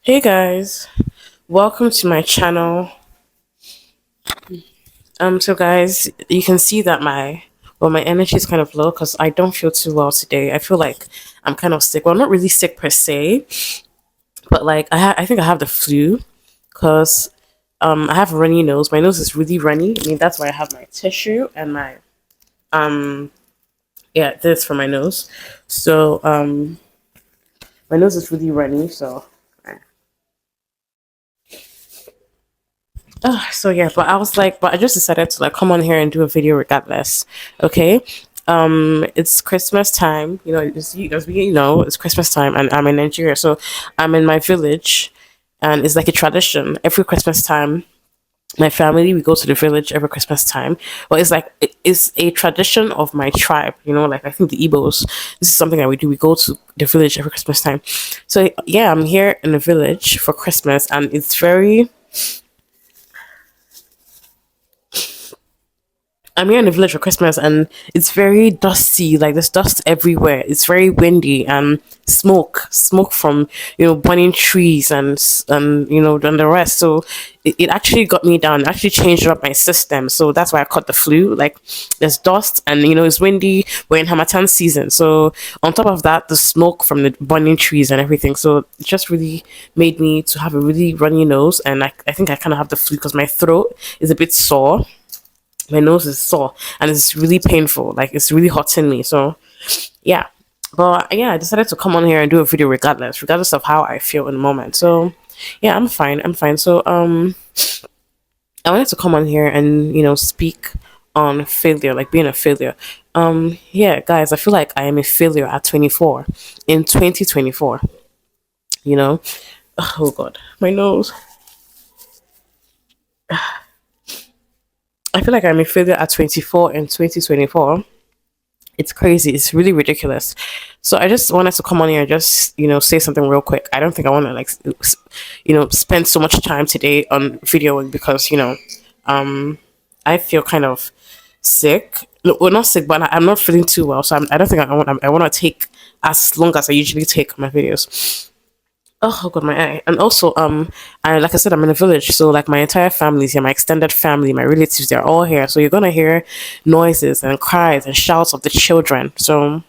Hey guys, welcome to my channel. So guys, you can see that my energy is kind of low because I don't feel too well today. I feel like I'm kind of sick. Well, I'm not really sick per se, but like I think I have the flu because I have a runny nose. My nose is really runny. I mean that's why I have my tissue and my um this for my nose. So my nose is really runny. So yeah, but I was like, but I just decided to like come on here and do a video regardless. Okay. It's Christmas time, as we know, it's Christmas time and I'm in Nigeria, so I'm in my village and it's like a tradition. Every Christmas time, my family we go to the village every Christmas time. Well, it's a tradition of my tribe, like I think the Igbos, this is something that we do. We go to the village every Christmas time. So yeah, I'm here in the village for Christmas and I'm here in the village for Christmas and it's very dusty. Like there's dust everywhere. It's very windy and smoke from burning trees and the rest. So it actually got me down. It actually changed up my system. So that's why I caught the flu. Like there's dust and it's windy. We're in Hamatan season. So on top of that, the smoke from the burning trees and everything. So it just really made me to have a really runny nose and I think I kind of have the flu because my throat is a bit sore. My nose is sore and it's really painful. Like it's really hurting me. So yeah. But yeah, I decided to come on here and do a video regardless of how I feel in the moment. So yeah, I'm fine. I'm fine. So I wanted to come on here and speak on failure, like being a failure. Yeah, guys, I feel like I am a failure at 24 in 2024. You know, oh god, my nose. I feel like I'm a failure at 24 in 2024. It's crazy. It's really ridiculous. So I just wanted to come on here and just say something real quick. I don't think I want to spend so much time today on videoing because I feel kind of sick. No, well, not sick, but I'm not feeling too well. So I don't think I want to take as long as I usually take my videos. Oh god, my eye. And also, I like I said, I'm in a village, so like my entire family is here, my extended family, my relatives, they're all here. So you're gonna hear noises and cries and shouts of the children. So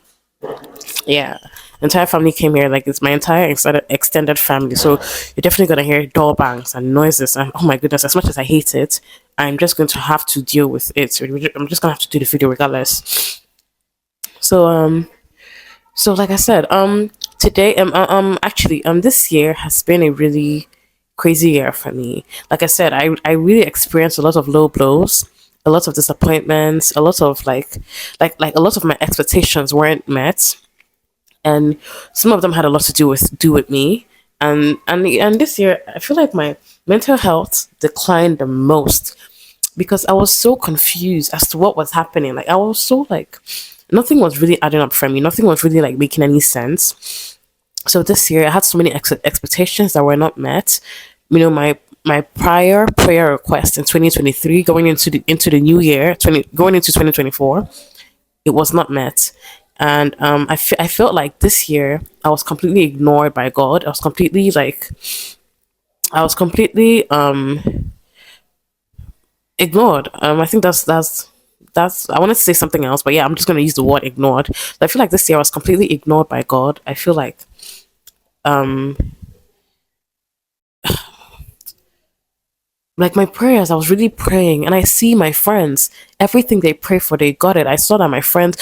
yeah, entire family came here. Like it's my entire extended family. So you're definitely gonna hear door bangs and noises. And oh my goodness, as much as I hate it, I'm just going to have to deal with it. So I'm just gonna have to do the video regardless. So so like I said, today actually this year has been a really crazy year for me. Like I said, I really experienced a lot of low blows, a lot of disappointments, a lot of like a lot of my expectations weren't met, and some of them had a lot to do with me. And this year, I feel like my mental health declined the most because I was so confused as to what was happening. Like I was so like nothing was really adding up for me. Nothing was really like making any sense. So this year I had so many expectations that were not met. My prior prayer request in 2023 going into the new year, 20 going into 2024, it was not met. And I felt like this year I was completely ignored by God. I was completely ignored. I think that's I wanted to say something else, but yeah, I'm just gonna use the word ignored. I feel like this year I was completely ignored by God. I feel um like my prayers, I was really praying, and I see my friends, everything they pray for, they got it. I saw that my friends,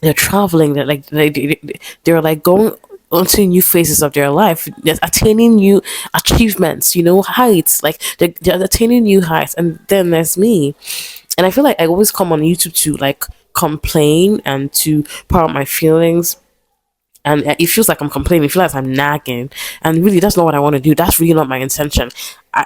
they're traveling, they're like going onto new phases of their life, they're attaining new achievements, heights, like they're attaining new heights, and then there's me. And I feel like I always come on YouTube to like complain and to pour out my feelings. And it feels like I'm complaining. It feels like I'm nagging. And really, that's not what I want to do. That's really not my intention.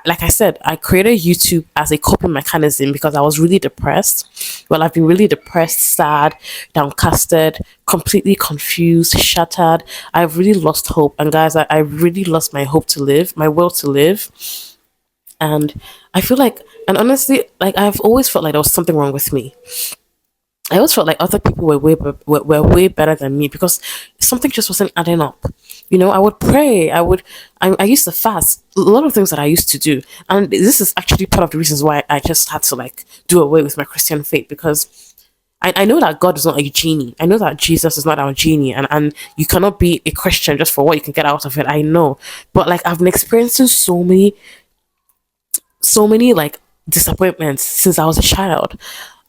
Like I said, I created YouTube as a coping mechanism because I was really depressed. Well, I've been really depressed, sad, downcasted, completely confused, shattered. I've really lost hope. And guys, I really lost my hope to live, my will to live. And I feel like, and honestly, like I've always felt like there was something wrong with me. I always felt like other people were way better than me because something just wasn't adding up. I would pray. I used to fast. A lot of things that I used to do, and this is actually part of the reasons why I just had to like do away with my Christian faith because I know that God is not a genie. I know that Jesus is not our genie, and you cannot be a Christian just for what you can get out of it. I know, but like I've been experiencing so many like disappointments since I was a child.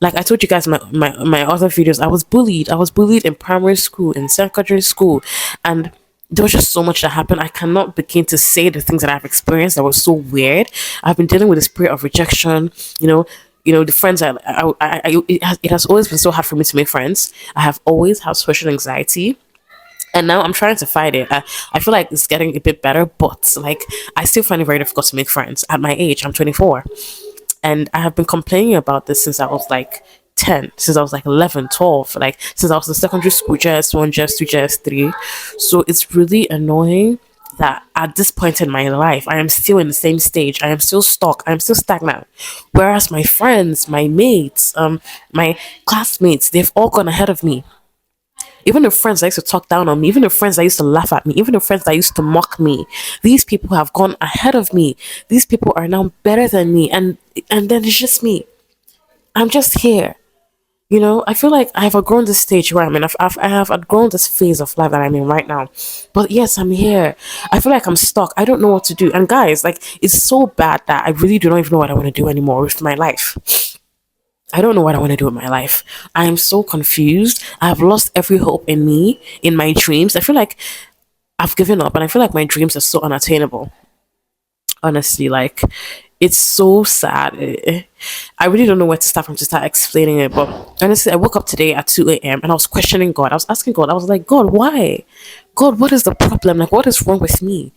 Like I told you guys in my other videos, I was bullied. I was bullied in primary school, in secondary school, and there was just so much that happened. I cannot begin to say the things that I've experienced that was so weird. I've been dealing with the spirit of rejection. The friends it has always been so hard for me to make friends. I have always had social anxiety, and now I'm trying to fight it. I feel like it's getting a bit better, but like I still find it very difficult to make friends at my age. I'm 24, and I have been complaining about this since I was like 10, since I was like 11, 12, like since I was in secondary school, JS1, JS2, JS3. So it's really annoying that at this point in my life, I am still in the same stage. I am still stuck. I am still stagnant. Whereas my friends, my mates, my classmates, they've all gone ahead of me. Even the friends that used to talk down on me, even the friends that used to laugh at me, even the friends that used to mock me, these people have gone ahead of me. These people are now better than me, and then it's just me. I'm just here. I feel like I have outgrown this stage where I'm in. I have outgrown this phase of life that I'm in right now. But yes, I'm here. I feel like I'm stuck. I don't know what to do. And guys, like, it's so bad that I really do not even know what I want to do anymore with my life. I don't know what I want to do with my life. I am so confused. I have lost every hope in me, in my dreams. I feel like I've given up, and I feel like my dreams are so unattainable. Honestly, like it's so sad. I really don't know where to start from to start explaining it. But honestly, I woke up today at 2 a.m. and I was questioning God. I was asking God, I was like, God, why? God, what is the problem? Like, what is wrong with me?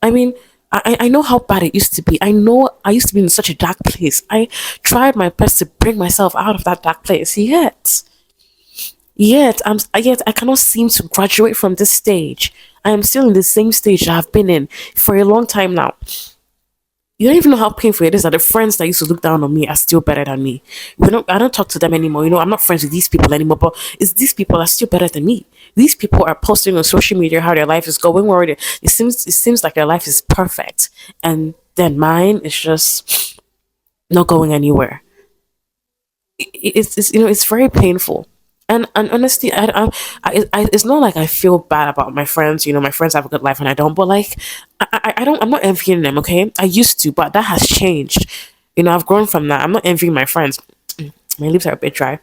I mean, I know how bad it used to be. I know I used to be in such a dark place. I tried my best to bring myself out of that dark place. Yet I cannot seem to graduate from this stage. I am still in the same stage that I've been in for a long time now. You don't even know how painful it is that the friends that used to look down on me are still better than me. I don't talk to them anymore. I'm not friends with these people anymore, but it's these people are still better than me. These people are posting on social media how their life is going, where it seems like their life is perfect, and then mine is just not going anywhere. It's very painful. And honestly, it's not like I feel bad about my friends. My friends have a good life and I don't. But like, I don't. I'm not envying them. Okay, I used to, but that has changed. I've grown from that. I'm not envying my friends. My lips are a bit dry.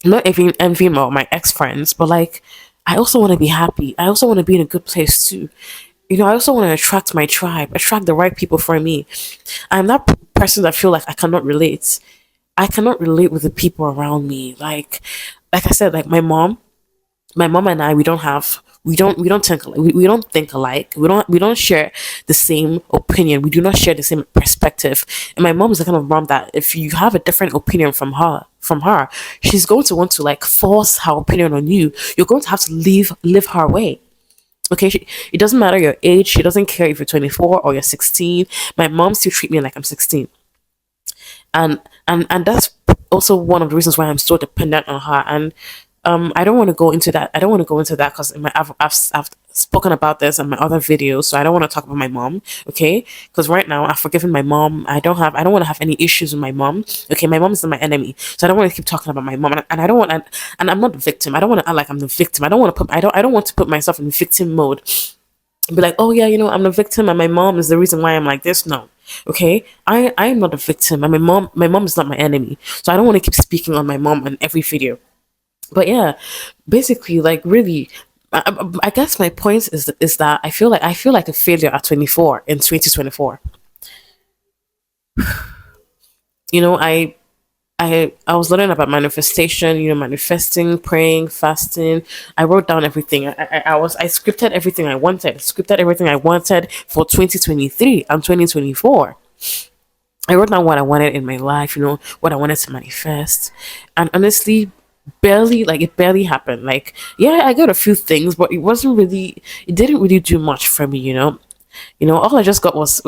I'm not envying my ex friends, but like, I also want to be happy. I also want to be in a good place too. I also want to attract my tribe, attract the right people for me. I'm that person that feel like I cannot relate. I cannot relate with the people around me. Like I said, like my mom and I, we don't think we don't think alike. We don't share the same opinion. We do not share the same perspective. And my mom is the kind of mom that if you have a different opinion from her, she's going to want to like force her opinion on you. You're going to have to live her way. Okay, it doesn't matter your age. She doesn't care if you're 24 or you're 16. My mom still treat me like I'm 16, and that's also one of the reasons why I'm so dependent on her. And I don't want to go into that. I don't want to go into that because I've spoken about this in my other videos, so I don't want to talk about my mom. Okay, because right now I've forgiven my mom. I don't want to have any issues with my mom. Okay, my mom is not my enemy, so I don't want to keep talking about my mom. And I don't want and I'm not the victim. I don't want to act like I'm the victim. I don't want to put myself in victim mode and be like, oh yeah, I'm the victim and my mom is the reason why I'm like this. No. Okay, I am not a victim, and my mom is not my enemy, so I don't want to keep speaking on my mom in every video. But yeah, basically, like really, I guess my point is that I feel like a failure at 24 in 2024. I was learning about manifestation, manifesting, praying, fasting. I wrote down everything. I scripted everything I wanted. Scripted everything I wanted for 2023 and 2024. I wrote down what I wanted in my life, what I wanted to manifest. And honestly, it barely happened. Like, yeah, I got a few things, but it didn't really do much for me. All I just got was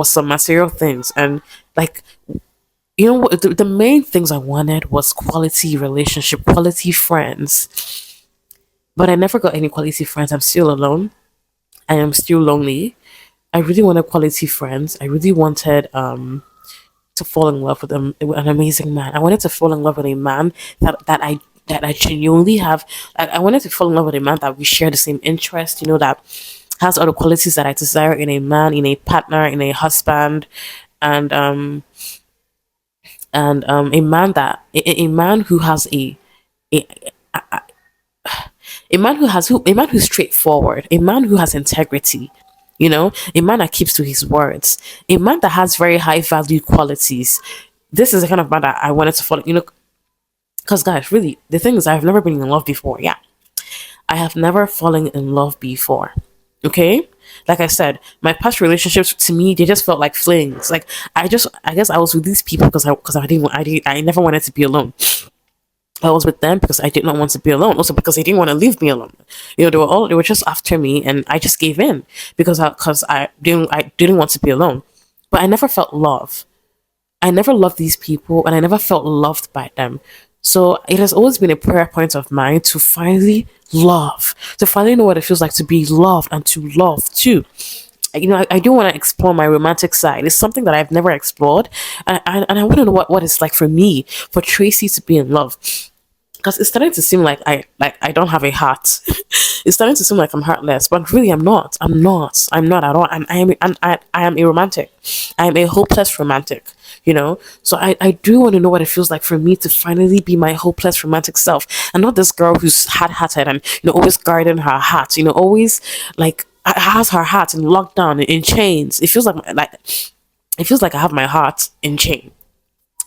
some material things. And like, You know what? The main things I wanted was quality relationship, quality friends. But I never got any quality friends. I'm still alone. I am still lonely. I really wanted quality friends. I really wanted to fall in love with an amazing man. I wanted to fall in love with a man that I genuinely have. I wanted to fall in love with a man that we share the same interest. That has all the qualities that I desire in a man, in a partner, in a husband, and a man a man who has a a man who's straightforward, a man who has integrity, a man that keeps to his words, a man that has very high value qualities. This is the kind of man that I wanted to follow, because guys, really, the thing is, I've never been in love before. Yeah, I have never fallen in love before. Okay, like I said, my past relationships to me they just felt like flings. Like I guess I was with these people I never wanted to be alone. I was with them because I did not want to be alone. Also because they didn't want to leave me alone. They were just after me, and I just gave in because I didn't want to be alone. But I never felt love. I never loved these people, and I never felt loved by them. So it has always been a prayer point of mine to finally love, to finally know what it feels like to be loved and to love too. I do want to explore my romantic side. It's something that I've never explored, and I want to know what it's like for me, for Tracy to be in love, because it's starting to seem like I don't have a heart. It's starting to seem like I'm heartless, but really I'm not. I'm not at all. I am a romantic. I am a hopeless romantic. So I do want to know what it feels like for me to finally be my hopeless romantic self, and not this girl who's hard-hearted and always guarding her heart. Always like has her heart in lockdown in chains. It feels like I have my heart in chain.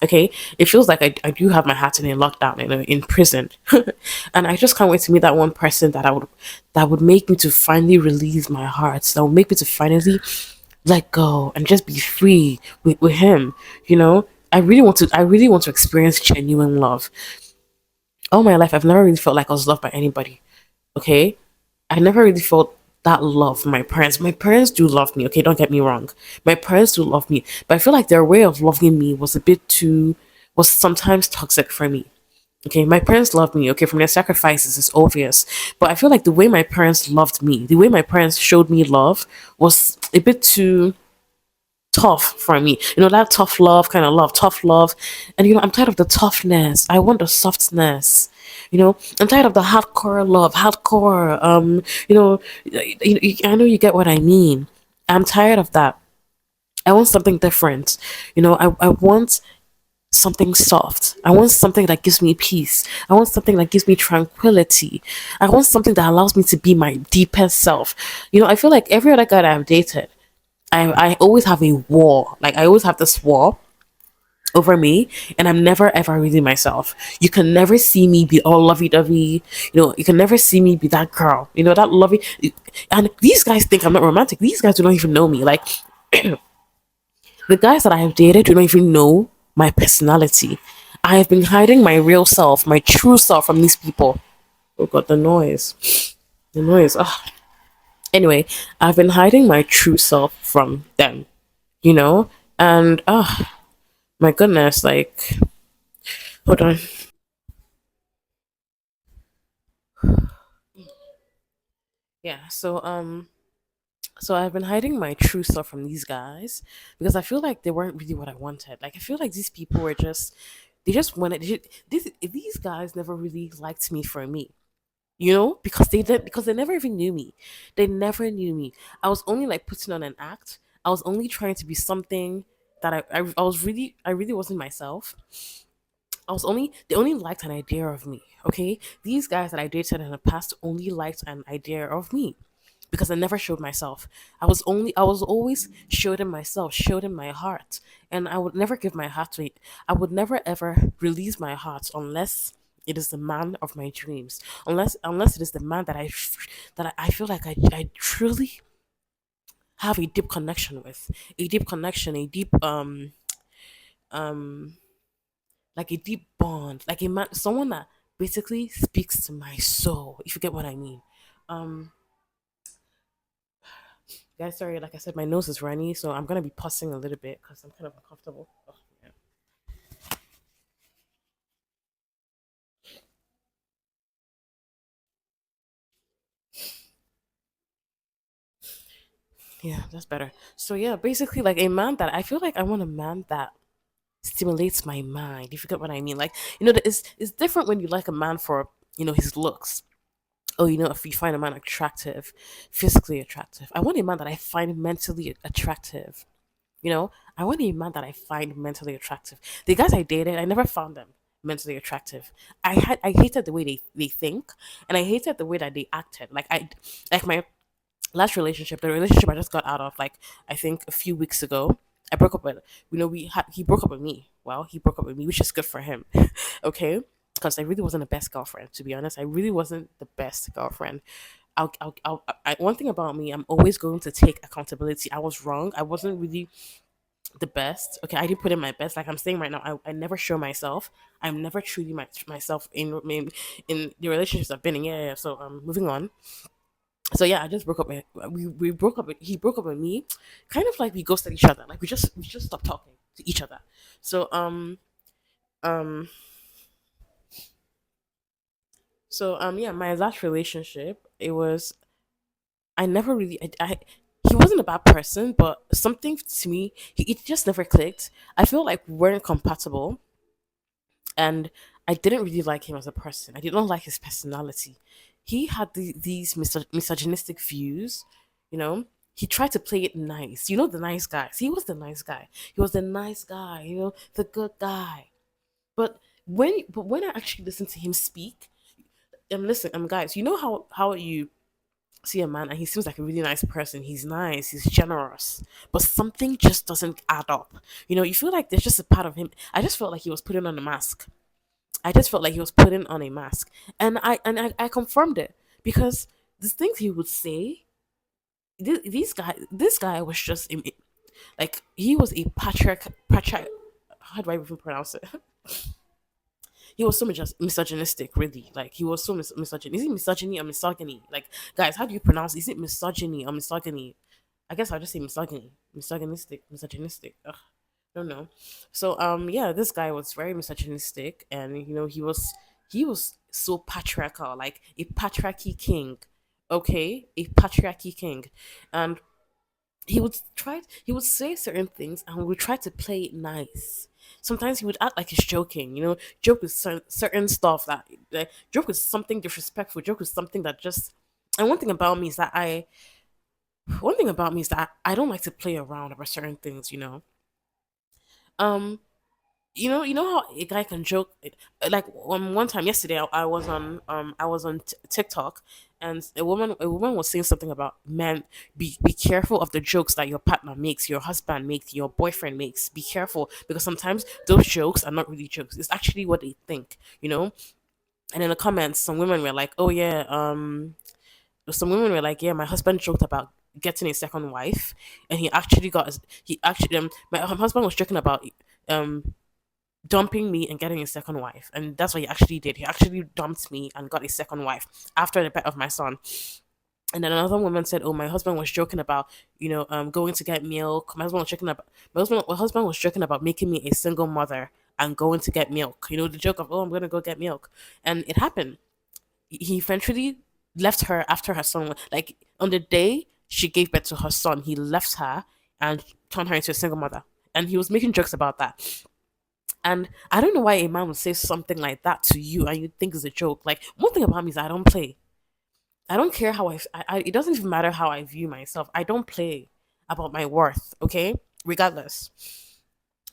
Okay, it feels like I do have my heart in a lockdown, in prison. And I just can't wait to meet that one person that would make me to finally release my heart, that would make me to finally let go and just be free with him. I really want to experience genuine love. All my life I've never really felt like I was loved by anybody. Okay, I never really felt that love from my parents. My parents do love me, okay, don't get me wrong. My parents do love me, but I feel like their way of loving me was sometimes toxic for me. Okay, my parents love me, okay, from their sacrifices, it's obvious. But I feel like the way my parents loved me, the way my parents showed me love was a bit too tough for me. That tough love kind of love, tough love. And I'm tired of the toughness. I want the softness. I'm tired of the hardcore love, hardcore. I know you get what I mean. I'm tired of that. I want something different. I want something soft. I want something that gives me peace. I want something that gives me tranquility. I want something that allows me to be my deepest self. I feel like every other guy that I've dated, I always have a wall. Like I always have this wall over me, and I'm never ever really myself. You can never see me be all lovey dovey. You can never see me be that girl. That lovey. And these guys think I'm not romantic. These guys do not even know me. Like the guys that I have dated do not even know my personality. I have been hiding my real self, my true self from these people. Oh god, the noise. The noise. Ugh. Anyway, I've been hiding my true self from them, and my goodness, like, hold on. Yeah, so I've been hiding my true self from these guys because I feel like they weren't really what I wanted. Like I feel like these people were just they just wanted these guys never really liked me for me. Because they never even knew me. They never knew me. I was only like putting on an act. I was only trying to be something that I really wasn't myself. They only liked an idea of me. Okay, these guys that I dated in the past only liked an idea of me because I never showed myself. I was always showed in myself, showed in my heart, and I would never give my heart to it. I would never ever release my heart unless it is the man of my dreams, unless it is the man that I feel like I truly have a deep connection with, a deep connection, a deep um like a deep bond, like a man, someone that basically speaks to my soul, if you get what I mean. Um, guys, sorry, like I said, my nose is runny, so I'm gonna be pausing a little bit because I'm kind of uncomfortable. Oh, yeah. Yeah, that's better. So yeah, basically like a man that I feel like I want a man that stimulates my mind. If you get what I mean. Like, it's different when you like a man for, his looks. Oh, if you find a man attractive, physically attractive. I want a man that I find mentally attractive. I want a man that I find mentally attractive. The guys I dated, I never found them mentally attractive. I hated the way they think, and I hated the way that they acted. Like my last relationship, the relationship I just got out of, like I think a few weeks ago. I broke up with, he broke up with me. Well, he broke up with me, which is good for him. Okay, because I really wasn't the best girlfriend. To be honest, I really wasn't the best girlfriend. One thing about me, I'm always going to take accountability. I was wrong. I wasn't really the best. Okay, I didn't put in my best. Like I'm saying right now, I never show myself. I'm never truly myself in the relationships I've been in. Yeah, yeah. So moving on. So yeah, I just broke up. We broke up. He broke up with me, kind of like we ghosted each other. Like we just stopped talking to each other. So um yeah, my last relationship, it was, I never really I he wasn't a bad person, but something to me, it just never clicked. I feel like we weren't compatible, and I didn't really like him as a person. I did not like his personality. He had these misogynistic views, you know. He tried to play it nice. The nice guys. He was the nice guy. He was the nice guy, the good guy. But when I actually listen to him speak, and listen, guys, how you see a man and he seems like a really nice person. He's nice, he's generous, but something just doesn't add up. You feel like there's just a part of him. I just felt like he was putting on a mask. I just felt like he was putting on a mask, and I confirmed it because the things he would say, this guy was just like he was a patriarch. How do I even pronounce it? He was so much misogynistic, really. Like he was so misogyny. Is it misogyny or misogyny? Like, guys, how do you pronounce? Is it misogyny or misogyny? I guess I'll just say misogyny, misogynistic. Ugh, I don't know. So yeah, this guy was very misogynistic, and he was so patriarchal, like a patriarchy king. Okay, a patriarchy king, and he would say certain things and we would try to play it nice. Sometimes he would act like he's joking, joke with certain stuff that, like, joke with something disrespectful, joke with something that just. And one thing about me is that I don't like to play around about certain things. Um, you know how a guy can joke, like one time yesterday, I was on TikTok, and a woman was saying something about men. Be careful of the jokes that your partner makes, your husband makes, your boyfriend makes. Be careful, because sometimes those jokes are not really jokes. It's actually what they think. And in the comments, some women were like, yeah, my husband joked about getting a second wife, and my husband was joking about um dumping me and getting a second wife. And that's what he actually did. He actually dumped me and got a second wife after the birth of my son. And then another woman said, "Oh, my husband was joking about, going to get milk. My husband was joking about making me a single mother and going to get milk. The joke of, oh, I'm gonna go get milk." And it happened. He eventually left her after her son. Like on the day she gave birth to her son, he left her and turned her into a single mother. And he was making jokes about that. And I don't know why a man would say something like that to you and you think it's a joke. Like, one thing about me is I don't play. I don't care how it doesn't even matter how I view myself. I don't play about my worth, okay? Regardless.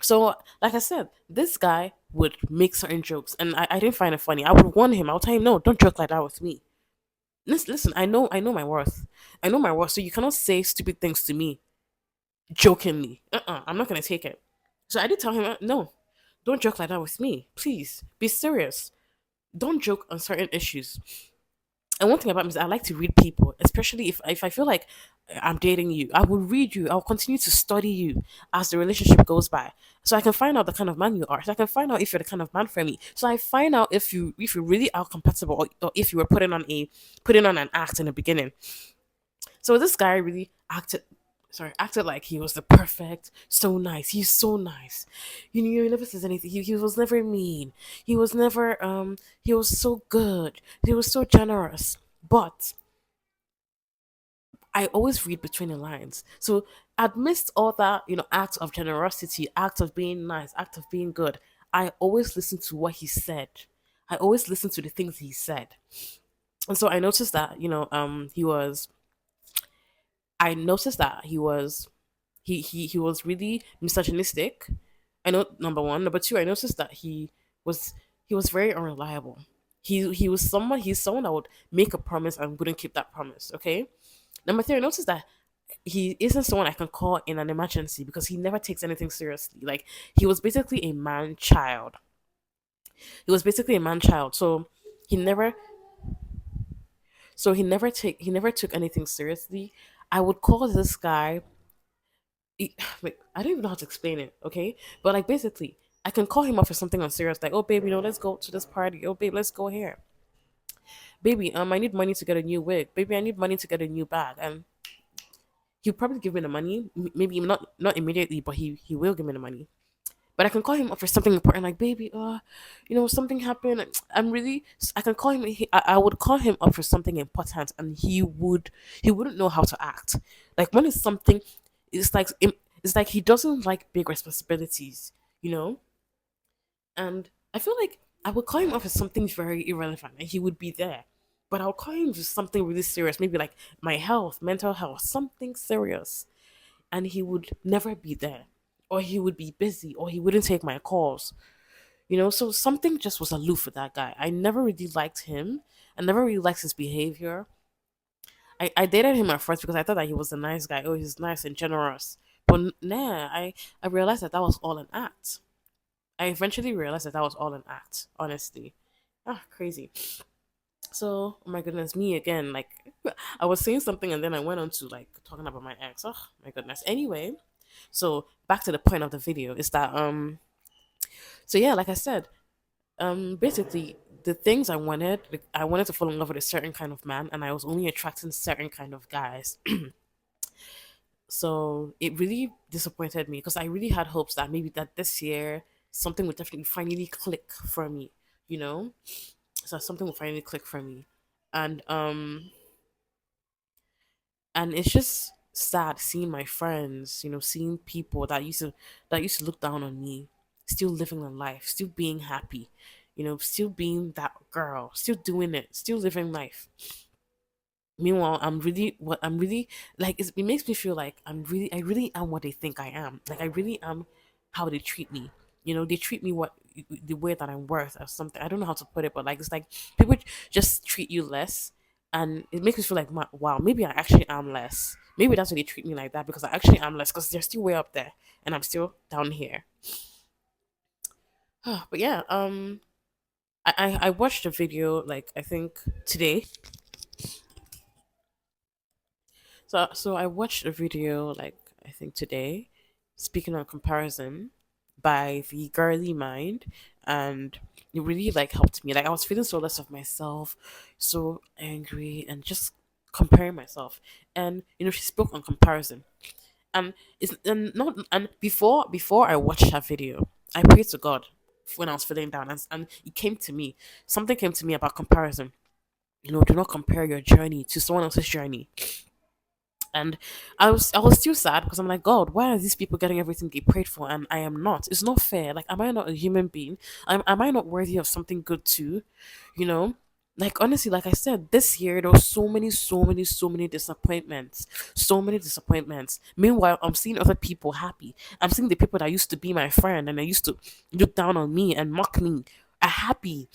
So, like I said, this guy would make certain jokes and I didn't find it funny. I would warn him. I would tell him, no, don't joke like that with me. Listen, I know my worth. I know my worth. So you cannot say stupid things to me jokingly. I'm not going to take it. So I did tell him, no, don't joke like that with me. Please be serious. Don't joke on certain issues. And one thing about me is I like to read people, especially if I feel like I'm dating you. I will read you. I'll continue to study you as the relationship goes by, so I can find out the kind of man you are. So I can find out if you're the kind of man for me. So I find out if you really are compatible, or if you were putting on an act in the beginning. So this guy really acted like he was the perfect, so nice. He's so nice. He never says anything. He was never mean. He was so good. He was so generous. But I always read between the lines. So amidst all that, acts of generosity, acts of being nice, act of being good, I always listen to what he said. I always listen to the things he said. And so I noticed that, I noticed that he was really misogynistic. I know, number one. Number two, I noticed that was he was very unreliable. He's someone that would make a promise and wouldn't keep that promise. Okay. Number three, I noticed that he isn't someone I can call in an emergency because he never takes anything seriously. Like, he was basically a man child. He was basically a man child. He never he never took anything seriously. I would call this guy, like, I don't even know how to explain it, okay? But like, basically, I can call him up for something on serious, like, oh babe, let's go to this party. Oh babe, let's go here. Baby, I need money to get a new wig. Baby, I need money to get a new bag. And he'll probably give me the money. Maybe not immediately, but he will give me the money. But I can call him up for something important, like, baby, something happened. I can call him. I would call him up for something important, and he wouldn't know how to act. Like, when it's something, it's like he doesn't like big responsibilities, you know. And I feel like I would call him up for something very irrelevant, and he would be there. But I'll call him for something really serious, maybe like my health, mental health, something serious, and he would never be there, or he would be busy, or he wouldn't take my calls. So something just was aloof with that guy. I never really liked him. I never really liked his behavior. I dated him at first because I thought that he was a nice guy. Oh, he's nice and generous. But nah, I realized that that was all an act. I eventually realized that that was all an act, honestly. Crazy. So, oh my goodness, me again. Like, I was saying something and then I went on to like talking about my ex. Oh my goodness. Anyway, so back to the point of the video is that so yeah, like I said, basically the things I wanted to fall in love with a certain kind of man, and I was only attracting certain kind of guys. So it really disappointed me because I really had hopes that maybe that this year something would definitely finally click for me, you know? So something will finally click for me. And it's just sad seeing my friends, seeing people that used to look down on me, still living their life, still being happy, still being that girl, still doing it, still living life. Meanwhile, I'm really like it makes me feel like I really am what they think I am. Like, I really am how they treat me. They treat me the way that I'm worth or something. I don't know how to put it, but like, it's like people just treat you less, and it makes me feel like, wow, maybe I actually am less. Maybe that's why they treat me like that, because I actually am less, because they're still way up there and I'm still down here. But yeah, I watched a video, like, I think today. So I watched a video, like, I think today, speaking on comparison by the Girly Mind, and it really like helped me. Like, I was feeling so less of myself, so angry, and just comparing myself. And she spoke on comparison, and it's and not and before I watched that video, I prayed to God when I was feeling down, and it came to me. Something came to me about comparison. Do not compare your journey to someone else's journey. And I was still sad because I'm like, God, why are these people getting everything they prayed for and I am not? It's not fair. Like, am I not a human being? Am I not worthy of something good too? You know? Like, honestly, like I said, this year there was so many disappointments. So many disappointments. Meanwhile, I'm seeing other people happy. I'm seeing the people that used to be my friend and they used to look down on me and mock me are happy,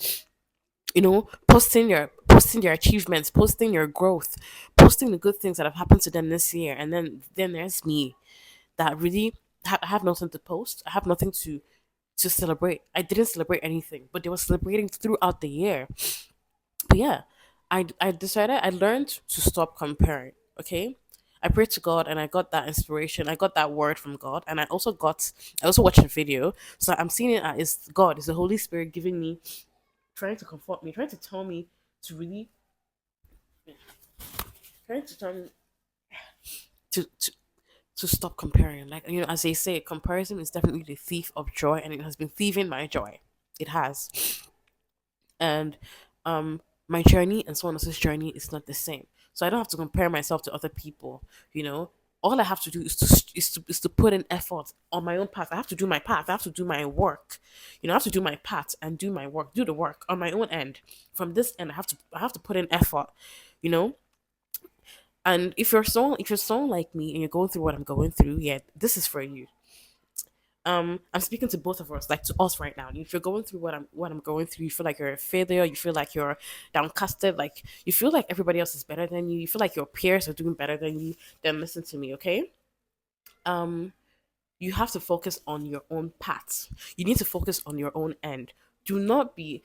posting their achievements, posting your growth, posting the good things that have happened to them this year. And then there's me that really have nothing to post. I have nothing to celebrate. I didn't celebrate anything, but they were celebrating throughout the year. But yeah, I decided, I learned to stop comparing. Okay. I prayed to God and I got that inspiration. I got that word from God. And I also watched a video. So I'm seeing it as God, it's the Holy Spirit giving me, trying to comfort me, trying to tell me to really, trying to tell me to to to stop comparing. Like, as they say, comparison is definitely the thief of joy, and it has been thieving my joy. It has. And my journey and someone else's journey is not the same. So I don't have to compare myself to other people. You know, all I have to do is to put in effort on my own path. I have to do my path. I have to do my work. You know, I have to do my path and do my work, do the work on my own end. From this end, I have to put in effort. You know, and if you're someone like me and you're going through what I'm going through, yeah, this is for you. I'm speaking to both of us, like to us right now. If you're going through what I'm going through, you feel like you're a failure, you feel like you're downcasted, like you feel like everybody else is better than you feel like your peers are doing better than you, then listen to me, okay? um you have to focus on your own path. You need to focus on your own end. Do not be,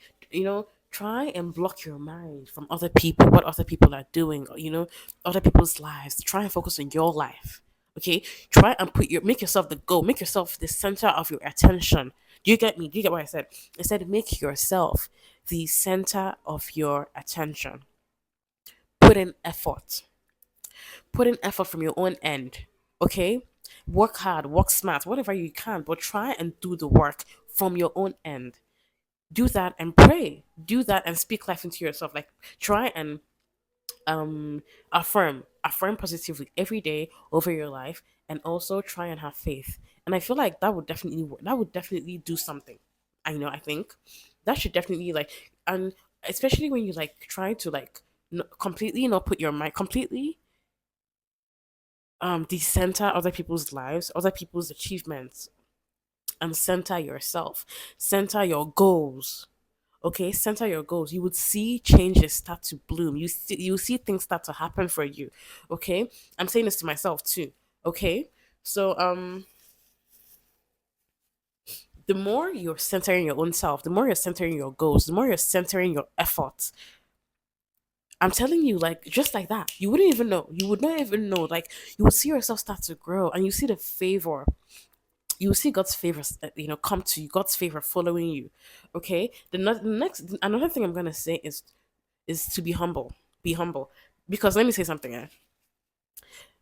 try and block your mind from other people, what other people are doing, or, other people's lives. Try and focus on your life. Okay? Try and make yourself the goal, make yourself the center of your attention. Do you get me? Do you get what I said? I said make yourself the center of your attention. Put in effort. Put in effort from your own end. Okay? Work hard, work smart, whatever you can, but try and do the work from your own end. Do that and pray. Do that and speak life into yourself. Like try and affirm positively every day over your life, and also try and have faith. And I feel like that would definitely work. That would definitely do something. I think that should definitely like, and especially when you like try to like completely not put your mind completely decenter other people's lives, other people's achievements, and center yourself. Center your goals. Okay, center your goals. You would see changes start to bloom. You see things start to happen for you. Okay, I'm saying this to myself too. Okay, so the more you're centering your own self, the more you're centering your goals, the more you're centering your efforts. I'm telling you, like just like that, you wouldn't even know. You would not even know. Like you would see yourself start to grow, and you see the favor. You will see God's favor, come to you. God's favor following you. Okay. The next, another thing I'm gonna say is to be humble. Be humble, because let me say something.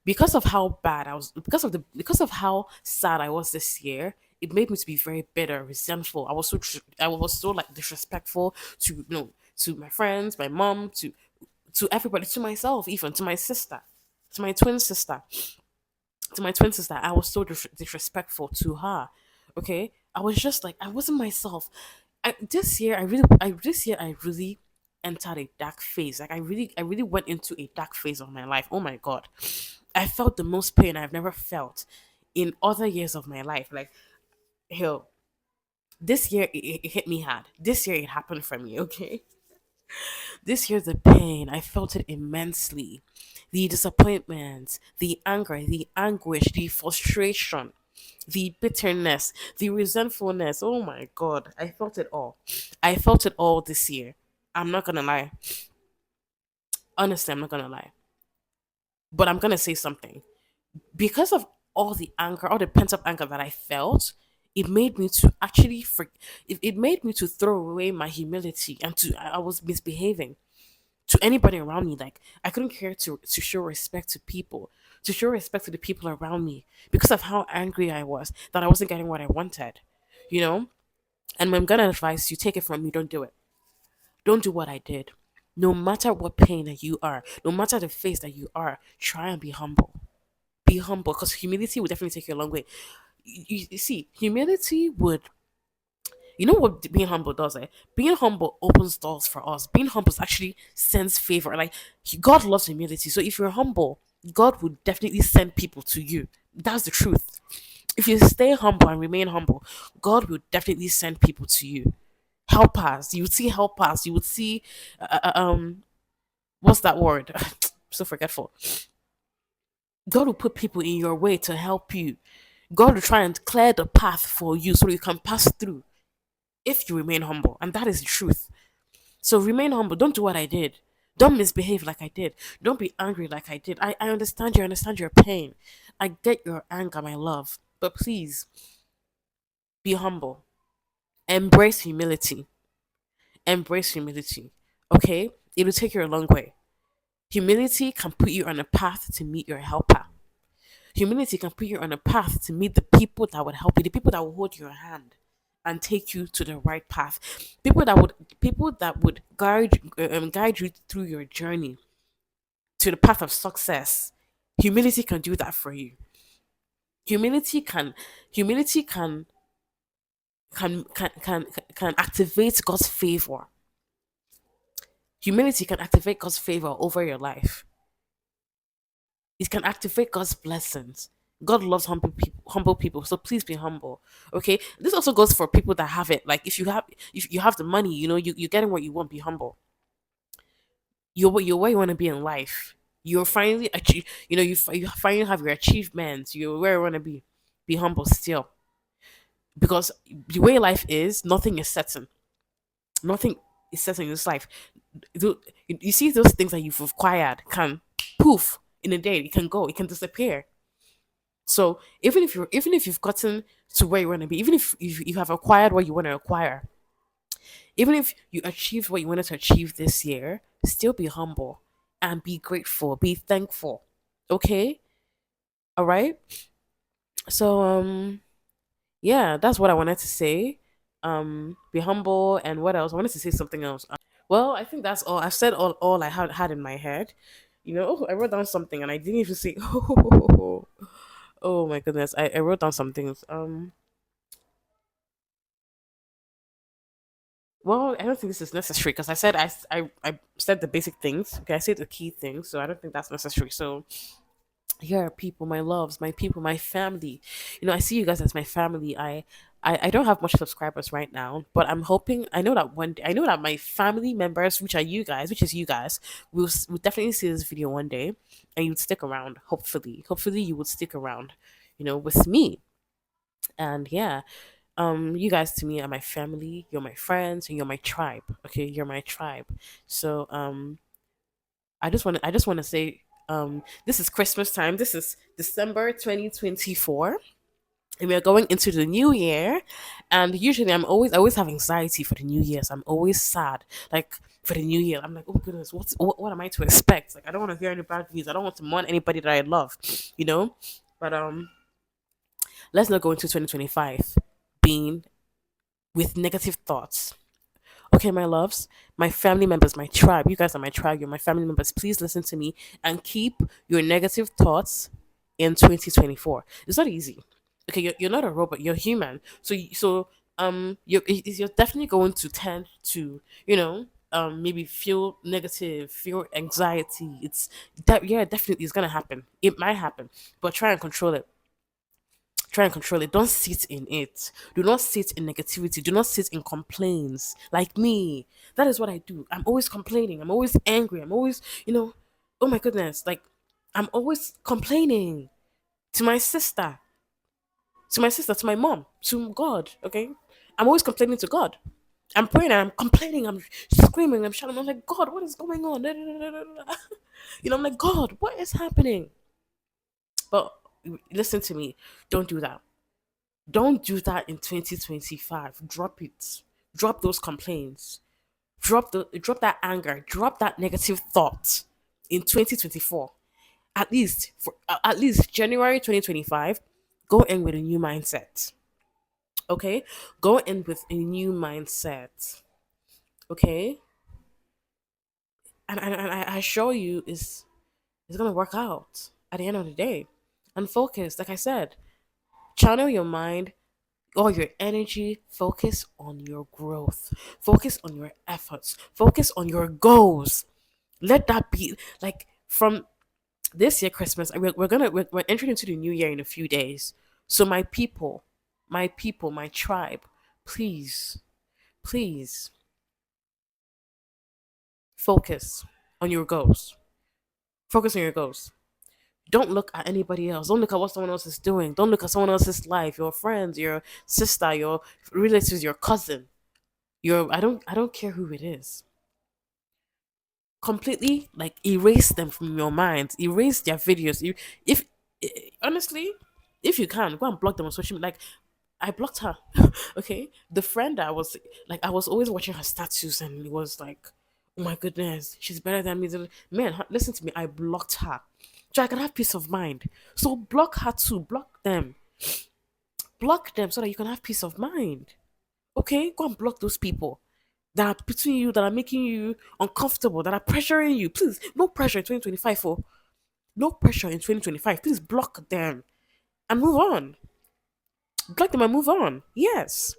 Because of how bad I was, because of how sad I was this year, it made me to be very bitter, resentful. I was so like disrespectful to to my friends, my mom, to everybody, to myself, even to my sister, to my twin sister to my twin sister. I was so disrespectful to her. Okay, I was just like I wasn't myself. This year I really entered a dark phase. Like I really went into a dark phase of my life. Oh my god, I felt the most pain I've never felt in other years of my life. Like hell, this year it hit me hard. This year it happened for me. Okay, this year, the pain, I felt it immensely. The disappointment, the anger, the anguish, the frustration, the bitterness, the resentfulness. Oh my God, I felt it all. I felt it all this year. I'm not gonna lie. Honestly, I'm not gonna lie. But I'm gonna say something. Because of all the anger, all the pent up anger that I felt, it made me to actually it made me to throw away my humility, and I was misbehaving to anybody around me. Like I couldn't care to show respect to people, to show respect to the people around me, because of how angry I was that I wasn't getting what I wanted. You know? And I'm gonna advise you, take it from me, don't do it. Don't do what I did. No matter what pain that you are, no matter the phase that you are, try and be humble. Be humble, because humility will definitely take you a long way. You see, humility would, you know what being humble does, eh? Being humble opens doors for us. Being humble actually sends favor. Like God loves humility. So if you're humble, God will definitely send people to you. That's the truth. If you stay humble and remain humble, God will definitely send people to you. Helpers. You would see helpers. You would see what's that word? So forgetful. God will put people in your way to help you. God will try and clear the path for you so you can pass through if you remain humble. And that is the truth. So remain humble. Don't do what I did. Don't misbehave like I did. Don't be angry like I did. I understand you. I understand your pain. I get your anger, my love. But please be humble. Embrace humility. Embrace humility. Okay? It'll take you a long way. Humility can put you on a path to meet your helper. Humility can put you on a path to meet the people that would help you, the people that will hold your hand and take you to the right path. People that would guide you through your journey. to the path of success, humility can do that for you. Humility can humility can activate God's favor. Humility can activate God's favor over your life. It can activate God's blessings. God loves humble people. So please be humble. Okay. This also goes for people that have it. Like if you have the money, you're getting what you want, be humble. You're where you want to be in life. You're finally achieve you finally have your achievements. You're where you want to be. Be humble still. Because the way life is, nothing is certain. Nothing is certain in this life. You see those things that you've acquired can poof in a day. It can go. It can disappear. So even if you've gotten to where you want to be, even if you have acquired what you want to acquire, even if you achieved what you wanted to achieve this year, still be humble and be grateful, be thankful. Okay? All right? So yeah, that's what I wanted to say. Be humble, and what else? I wanted to say something else. Well, I think that's all. I've said all I had in my head. I wrote down something and I didn't even say oh my goodness. I wrote down some things. Well, I don't think this is necessary because I said the basic things. Okay, I said the key things, so I don't think that's necessary. So here, people, my loves, my people, my family. I see you guys as my family. I don't have much subscribers right now, but I'm hoping. I know that one day, I know that my family members, which is you guys, will definitely see this video one day, and you would stick around. Hopefully, you would stick around. With me, and yeah, you guys to me are my family. You're my friends, and you're my tribe. Okay, you're my tribe. So I just want to say this is Christmas time. This is December 2024, and we are going into the new year. And usually I always have anxiety for the new years. I'm always sad, like, for the new year. I'm like, oh goodness, what am I to expect? Like, I don't want to hear any bad news. I don't want to mourn anybody that I love, you know. But let's not go into 2025 being with negative thoughts. Okay, my loves, my family members, my tribe. You guys are my tribe. You're my family members. Please listen to me and keep your negative thoughts in 2024. It's not easy. Okay, you're not a robot. You're human. You're definitely going to tend to maybe feel negative, feel anxiety. It's that Yeah, definitely it's gonna happen. It might happen, but try and control it. Try and control it. Don't sit in it. Do not sit in negativity. Do not sit in complaints. Like me. That is what I do. I'm always complaining. I'm always angry. I'm always, oh my goodness. Like, I'm always complaining to my sister, to my mom, to God. Okay. I'm always complaining to God. I'm praying, I'm complaining, I'm screaming, I'm shouting. I'm like, God, what is going on? I'm like, God, what is happening? But listen to me. Don't do that. Don't do that in 2025. Drop it. Drop those complaints. Drop that anger. Drop that negative thought in 2024. At least January 2025, go in with a new mindset. Okay? Go in with a new mindset. Okay? And I assure you it's gonna work out at the end of the day. And focus, like I said, channel your mind, all your energy, focus on your growth, focus on your efforts, focus on your goals. Let that be like from this year Christmas. We're entering into the new year in a few days. So my people, my tribe, please, please focus on your goals. Focus on your goals. Don't look at anybody else. Don't look at what someone else is doing. Don't look at someone else's life. Your friends, your sister, your relatives, your cousin. I don't care who it is. Completely, like, erase them from your mind. Erase their videos. If honestly, if you can, go and block them on social media. Like, I blocked her. Okay, the friend that I was always watching her status, and it was like, oh my goodness, she's better than me. Man, listen to me. I blocked her so I can have peace of mind. So block her too. Block them so that you can have peace of mind. Okay, go and block those people. that are putting you, that are making you uncomfortable, that are pressuring you. Please, no pressure in 2025. For no pressure in 2025. Please block them and move on. Block them and move on. Yes.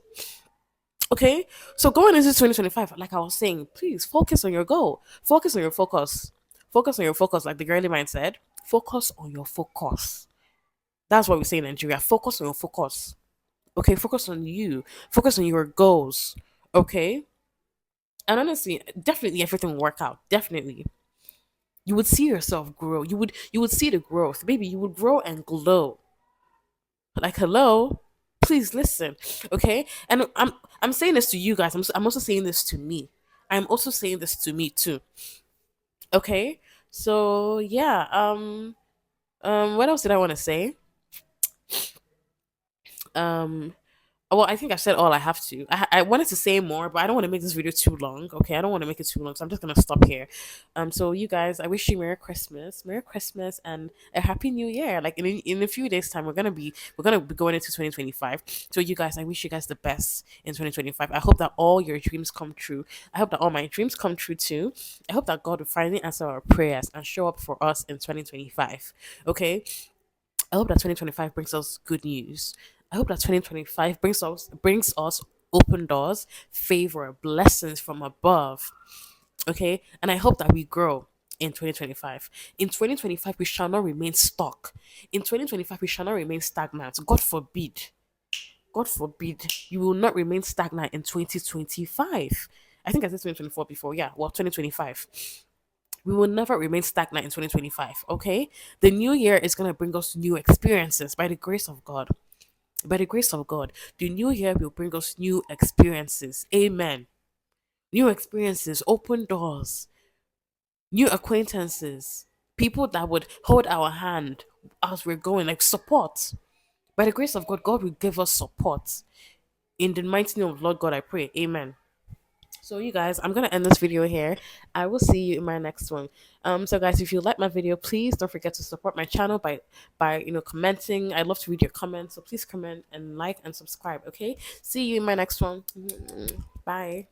Okay. So going into 2025, like I was saying, please focus on your goal. Focus on your focus. Focus on your focus, like the girly mind said. Focus on your focus. That's what we say in Nigeria. Focus on your focus. Okay. Focus on you. Focus on your goals. Okay. And honestly, definitely everything will work out. Definitely. You would see yourself grow. You would see the growth. Baby, you would grow and glow. Like hello, please listen. Okay? And I'm saying this to you guys. I'm also saying this to me. I'm also saying this to me too. Okay? So yeah, what else did I want to say? Um well, I think I've said all I have to. I wanted to say more, but I don't want to make this video too long. Okay, I don't want to make it too long, so I'm just gonna stop here. So you guys, I wish you Merry Christmas, and a Happy New Year. Like in a few days' time, we're gonna be going into 2025. So you guys, I wish you guys the best in 2025. I hope that all your dreams come true. I hope that all my dreams come true too. I hope that God will finally answer our prayers and show up for us in 2025. Okay, I hope that 2025 brings us good news. I hope that 2025 brings us open doors, favor, blessings from above. Okay? And I hope that we grow in 2025. In 2025 we shall not remain stuck. In 2025 we shall not remain stagnant. God forbid. God forbid you will not remain stagnant in 2025. I think I said 2024 before. Yeah, well, 2025. We will never remain stagnant in 2025. Okay, the new year is going to bring us new experiences by the grace of God. By the grace of God, the new year will bring us new experiences. Amen. New experiences, open doors, new acquaintances, people that would hold our hand as we're going, like support. By the grace of God, God will give us support. In the mighty name of Lord God, I pray. Amen. So you guys, I'm gonna end this video here. I will see you in my next one. So guys, if you like my video, please don't forget to support my channel by commenting. I love to read your comments, so please comment and like and subscribe. Okay, see you in my next one. Bye.